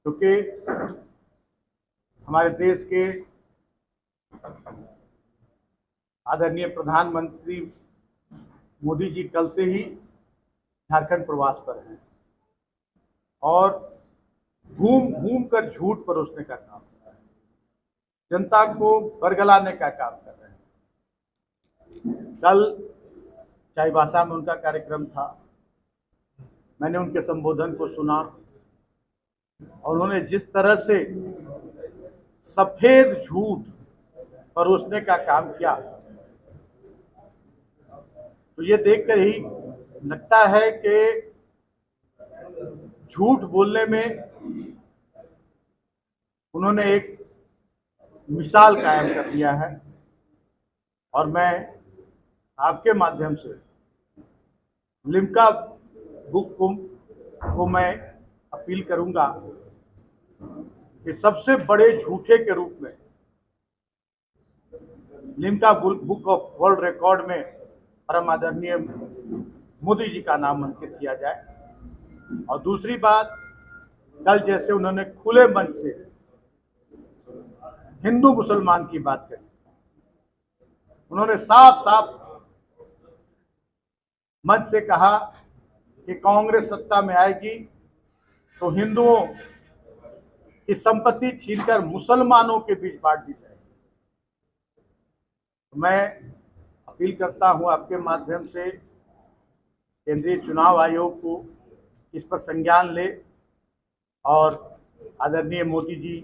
क्योंकि हमारे देश के आदरणीय प्रधानमंत्री मोदी जी कल से ही झारखंड प्रवास पर हैं और घूम घूम कर झूठ परोसने का काम कर रहे हैं, जनता को बरगलाने का काम कर रहे हैं। कल चाईबासा में उनका कार्यक्रम था, मैंने उनके संबोधन को सुना और उन्होंने जिस तरह से सफेद झूठ परोसने का काम किया, तो ये देखकर ही लगता है कि झूठ बोलने में उन्होंने एक मिसाल कायम कर दिया है। और मैं आपके माध्यम से लिम्का बुक को मैं अपील करूंगा कि सबसे बड़े झूठे के रूप में Limca book of world record में परम आदरणीय मोदी जी का नाम अंकित किया जाए। और दूसरी बात, कल जैसे उन्होंने खुले मन से हिंदू मुसलमान की बात करी, उन्होंने साफ साफ मन से कहा कि कांग्रेस सत्ता में आएगी तो हिंदुओं की संपत्ति छीनकर मुसलमानों के बीच बांट दी जाएगी। तो मैं अपील करता हूं आपके माध्यम से केंद्रीय चुनाव आयोग को इस पर संज्ञान ले और आदरणीय मोदी जी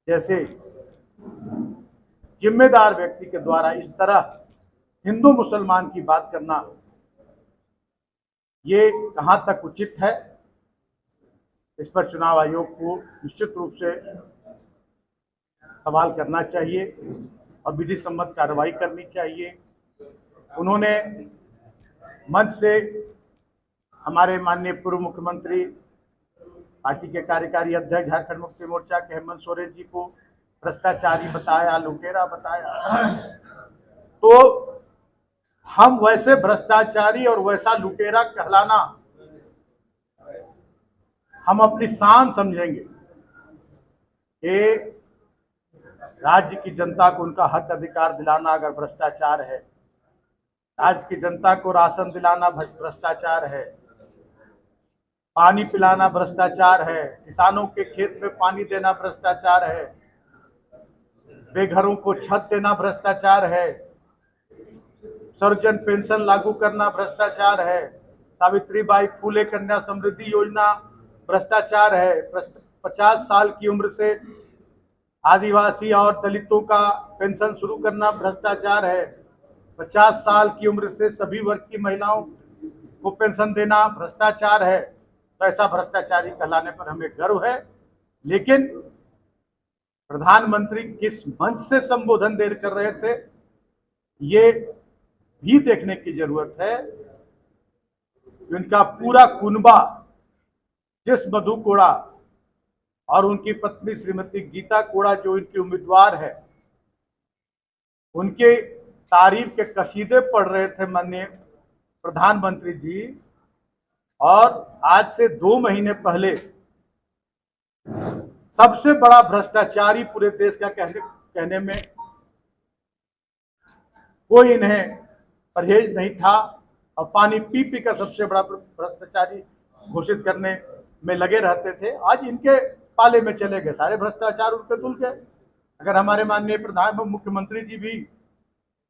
जैसे जिम्मेदार व्यक्ति के द्वारा इस तरह हिंदू मुसलमान की बात करना, ये कहां तक उचित है, इस पर चुनाव आयोग को निश्चित रूप से सवाल करना चाहिए और विधि सम्मत कार्रवाई करनी चाहिए। उन्होंने मंच से हमारे माननीय पूर्व मुख्यमंत्री, पार्टी के कार्यकारी अध्यक्ष झारखंड मुक्ति मोर्चा के हेमंत सोरेन जी को भ्रष्टाचारी बताया, लुटेरा बताया। तो हम वैसे भ्रष्टाचारी और वैसा लुटेरा कहलाना हम अपनी शान समझेंगे कि राज्य की जनता को उनका हक अधिकार दिलाना अगर भ्रष्टाचार है, राज्य की जनता को राशन दिलाना भ्रष्टाचार है, पानी पिलाना भ्रष्टाचार है, किसानों के खेत में पानी देना भ्रष्टाचार है, बेघरों को छत देना भ्रष्टाचार है, सर्वजन पेंशन लागू करना भ्रष्टाचार है, सावित्रीबाई फूले कन्या समृद्धि योजना भ्रष्टाचार है, 50 साल की उम्र से आदिवासी और दलितों का पेंशन शुरू करना भ्रष्टाचार है, 50 साल की उम्र से सभी वर्ग की महिलाओं को पेंशन देना भ्रष्टाचार है। तो ऐसा भ्रष्टाचारी कहलाने पर हमें गर्व है। लेकिन प्रधानमंत्री किस मंच से संबोधन दे कर रहे थे, ये भी देखने की जरूरत है। उनका पूरा कुनबा, जिस मधु कोड़ा और उनकी पत्नी श्रीमती गीता कोड़ा जो इनकी उम्मीदवार है, उनके तारीफ के कसीदे पढ़ रहे थे माननीय प्रधानमंत्री जी। और आज से 2 महीने पहले सबसे बड़ा भ्रष्टाचारी पूरे देश का कहने में कोई इन्हें परहेज नहीं था और पानी पी पी कर सबसे बड़ा भ्रष्टाचारी घोषित करने में लगे रहते थे। आज इनके पाले में चले गए, सारे भ्रष्टाचार उनके धुल गए। अगर हमारे माननीय प्रधान मुख्यमंत्री जी भी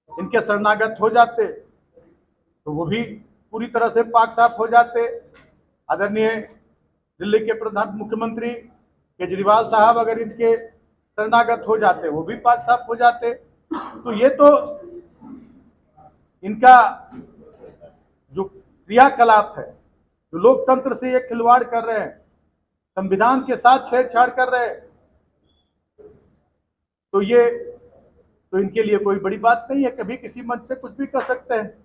इनके शरणागत हो जाते तो वो भी पूरी तरह से पाक साफ हो जाते। आदरणीय दिल्ली के प्रधान मुख्यमंत्री केजरीवाल साहब अगर इनके शरणागत हो जाते, वो भी पाक साफ हो जाते। तो ये तो इनका जो क्रियाकलाप है, जो लोकतंत्र से ये खिलवाड़ कर रहे हैं, संविधान के साथ छेड़छाड़ कर रहे हैं, तो ये तो इनके लिए कोई बड़ी बात नहीं है, कभी किसी मंच से कुछ भी कर सकते हैं।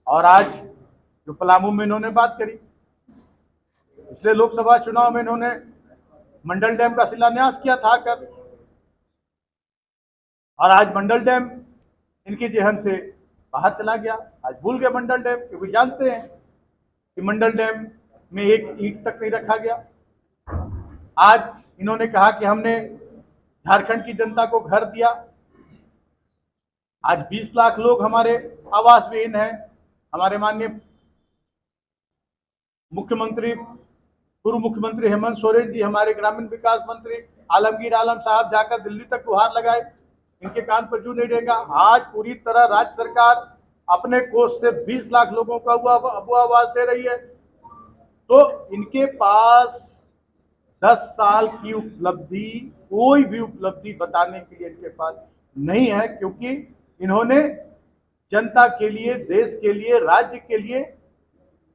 और आज जो पलामू में इन्होंने बात करी, पिछले लोकसभा चुनाव में इन्होंने मंडल डैम का शिलान्यास किया था आकर, और आज मंडल डैम इनकी जेहन से बाहर चला गया। आज भूल गए मंडल डैम, क्योंकि जानते हैं कि मंडल डैम में एक ईंट तक नहीं रखा गया। आज इन्होंने कहा कि हमने झारखंड की जनता को घर दिया। आज 20 लाख लोग हमारे आवास विहीन हैं। हमारे माननीय मुख्यमंत्री, पूर्व मुख्यमंत्री हेमंत सोरेन जी, हमारे ग्रामीण विकास मंत्री आलमगीर आलम साहब जाकर दिल्ली तक गुहार लगाए, इनके कान पर क्यों नहीं देगा। आज पूरी तरह राज्य सरकार अपने कोष से 20 लाख लोगों का वो आवाज दे रही है। तो इनके पास 10 साल की उपलब्धि, कोई भी उपलब्धि बताने के लिए इनके पास नहीं है, क्योंकि इन्होंने जनता के लिए, देश के लिए, राज्य के लिए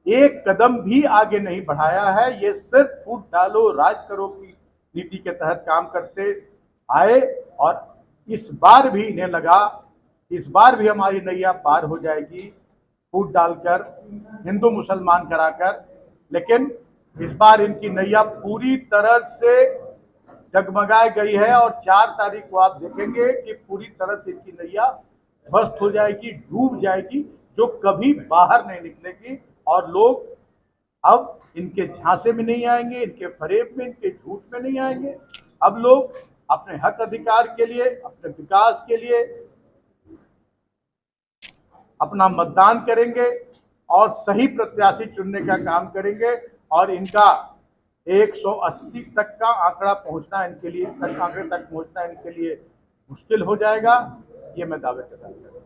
एक कदम भी आगे नहीं बढ़ाया है। ये सिर्फ फूट डालो राज करो की नीति के तहत काम करते आए, और इस बार भी इन्हें लगा, इस बार भी हमारी नैया पार हो जाएगी फूट डालकर, हिंदू मुसलमान कराकर। लेकिन इस बार इनकी नैया पूरी तरह से जगमगाई गई है, और 4 तारीख को आप देखेंगे कि पूरी तरह से इनकी नैया ध्वस्त हो जाएगी, डूब जाएगी, जो कभी बाहर नहीं निकलेगी। और लोग अब इनके झांसे में नहीं आएंगे, इनके फरेब में, इनके झूठ में नहीं आएंगे। अब लोग अपने हक अधिकार के लिए, अपने विकास के लिए अपना मतदान करेंगे और सही प्रत्याशी चुनने का काम करेंगे। और इनका 180 तक का आंकड़ा पहुंचना इनके लिए, आंकड़े तक पहुंचना इनके लिए मुश्किल हो जाएगा, ये मैं दावे के साथ करूँगा।